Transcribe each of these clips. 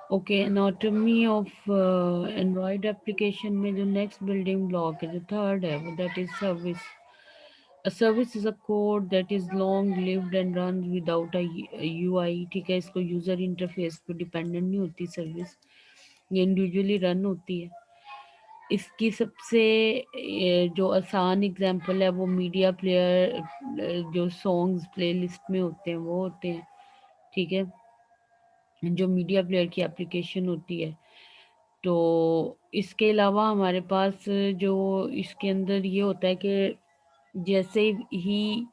Okay, anatomy of Android application में जो next building block है, जो थर्ड है, वो that is service. A service is a code that is long lived and runs without a UI. ठीक है, इसको यूजर इंटरफेस पे डिपेंडेंट नहीं होती सर्विस, ये इंडिविजुअली रन होती है. इसकी सबसे जो आसान एग्जांपल है वो मीडिया प्लेयर, जो सॉन्ग्स प्लेलिस्ट में होते हैं वो होते हैं. ठीक है, जो मीडिया प्लेयर की एप्लीकेशन होती है. तो इसके अलावा हमारे पास जो इसके अंदर ये होता है कि जैसे ही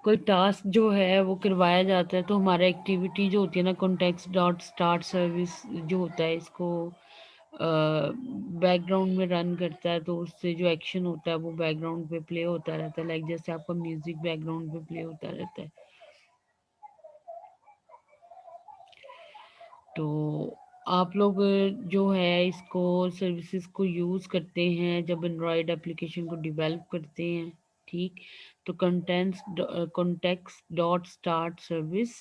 कोई टास्क जो है वो करवाया जाता है, तो हमारा एक्टिविटी जो होती है ना, कॉन्टेक्स्ट डॉट स्टार्ट सर्विस जो होता है, इसको बैकग्राउंड में रन करता है. तो उससे जो एक्शन होता है वो बैकग्राउंड पे प्ले होता रहता है, लाइक जैसे आपका म्यूजिक बैकग्राउंड पे प्ले होता रहता है. तो आप लोग जो है इसको सर्विसेज को यूज़ करते हैं जब एंड्रॉयड एप्लीकेशन को डेवलप करते हैं. ठीक, तो कॉन्टेक्स्ट डॉट स्टार्ट सर्विस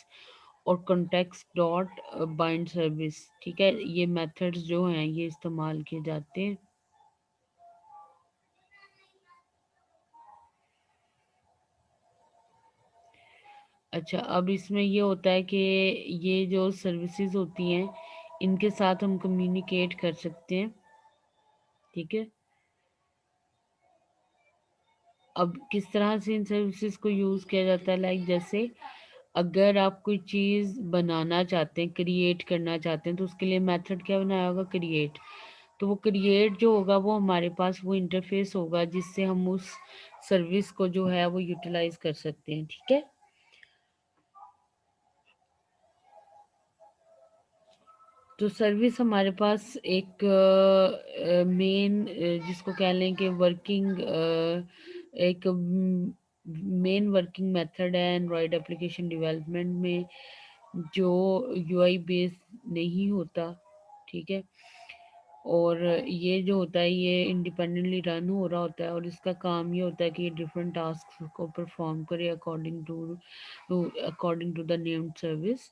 और कॉन्टेक्स्ट डॉट बाइंड सर्विस, ठीक है, ये मेथड्स जो हैं ये इस्तेमाल किए जाते हैं. अच्छा, अब इसमें ये होता है कि ये जो सर्विसेज होती हैं इनके साथ हम कम्युनिकेट कर सकते हैं. ठीक है, अब किस तरह से इन सर्विसेज को यूज़ किया जाता है, लाइक जैसे अगर आप कोई चीज़ बनाना चाहते हैं, क्रिएट करना चाहते हैं, तो उसके लिए मेथड क्या बनाया होगा, क्रिएट. तो वो क्रिएट जो होगा वो हमारे पास वो इंटरफेस होगा जिससे हम उस सर्विस को जो है वो यूटिलाइज कर सकते हैं. ठीक है, तो सर्विस हमारे पास एक मेन, जिसको कह लें कि वर्किंग, एक मेन वर्किंग मेथड है एंड्रॉयड एप्लीकेशन डेवलपमेंट में, जो यूआई बेस नहीं होता. ठीक है, और ये जो होता है ये इंडिपेंडेंटली रन हो रहा होता है, और इसका काम ये होता है कि ये डिफरेंट टास्क को परफॉर्म करे according to the named service.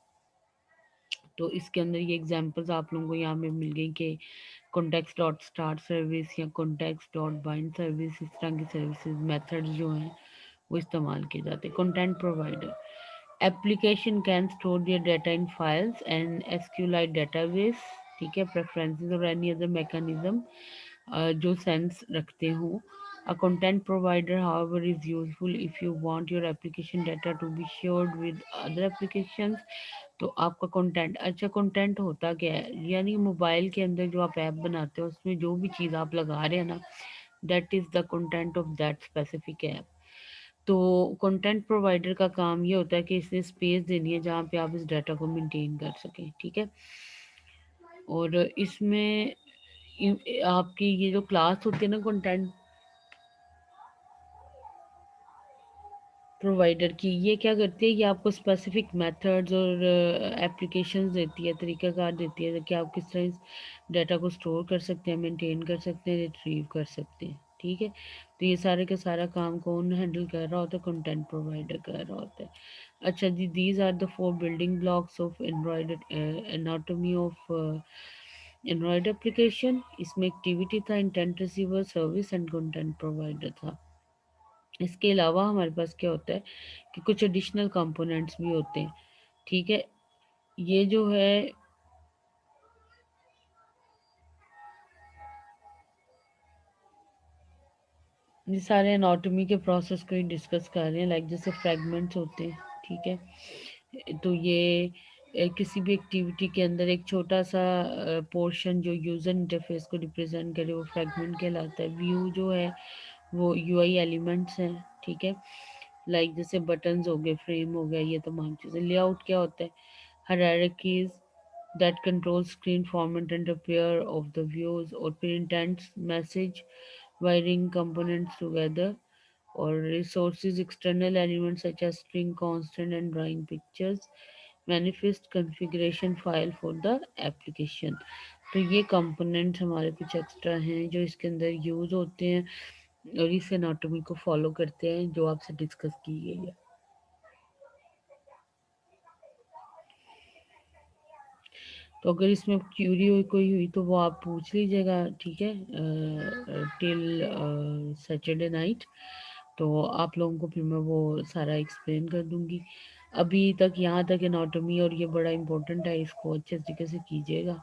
तो इसके अंदर ये एग्जांपल्स आप लोगों को यहाँ पे मिल गई कि कॉन्टेक्स्ट डॉट स्टार्ट सर्विस या कॉन्टेक्स्ट डॉट बाइंड सर्विस, इस तरह की सर्विसेज मेथड्स जो हैं वो इस्तेमाल किए जाते हैं. Content provider application can store their data in files and SQLite database. ठीक है, प्रेफरेंसेस और एनी अदर मैकेनिज्म जो सेंस रखते हो. A content provider, however, is useful if you want your application data to be shared with other applications. तो आपका content, अच्छा content होता क्या है, यानी मोबाइल के अंदर जो आप ऐप बनाते हो उसमें जो भी चीज़ आप लगा रहे हैं ना, that is the content of that specific app. तो कंटेंट प्रोवाइडर का काम ये होता है कि इसने स्पेस देनी है जहाँ पे आप इस डाटा को मेंटेन कर सकें. ठीक है, और इसमें आपकी ये जो क्लास होती है ना कंटेंट प्रोवाइडर की, ये क्या करती है, ये आपको स्पेसिफिक मेथड्स और एप्लीकेशंस देती है, तरीकाकार देती है कि आप किस तरह इस डाटा को स्टोर कर सकते हैं, मेंटेन कर सकते हैं, रिट्रीव कर सकते हैं. ठीक है, तो ये सारे का सारा काम कौन हैंडल कर रहा होता है, कंटेंट प्रोवाइडर कर रहा होता है. अच्छा जी, these are the four building blocks of Android anatomy of Android application. इसमें एक्टिविटी था, intent receiver, service and content provider था. इसके अलावा हमारे पास क्या होता है कि कुछ एडिशनल कंपोनेंट्स भी होते हैं. ठीक है, ये जो है ये सारे एनाटॉमी के प्रोसेस को ही डिस्कस कर रहे हैं, लाइक जैसे फ्रेगमेंट्स होते हैं. ठीक है, तो ये किसी भी एक्टिविटी के अंदर एक छोटा सा पोर्शन जो यूज़र इंटरफेस को रिप्रेजेंट करे वो फ्रेगमेंट कहलाता है. व्यू जो है वो यूआई एलिमेंट्स हैं. ठीक है, लाइक जैसे बटन्स हो गए, फ्रेम हो गया, ये तमाम चीज़ें. लेआउट क्या होता है, hierarchies that control screen format and appear of the views, or फिर intents message wiring components together, or resources external elements such as string constant and drawing pictures, manifest configuration file for the application. तो ये components हमारे कुछ extra हैं जो इसके अंदर use होते हैं और इस एनाटॉमी को फॉलो करते हैं जो आपसे डिस्कस की गई है. तो अगर इसमें क्यूरी कोई हुई तो वो आप पूछ लीजिएगा, ठीक है, टिल सैटरडे नाइट। तो आप लोगों को फिर मैं वो सारा एक्सप्लेन कर दूंगी। अभी तक यहाँ तक एनाटॉमी और ये बड़ा इम्पोर्टेंट है, इसको अच्छे तरीके से कीजिएगा।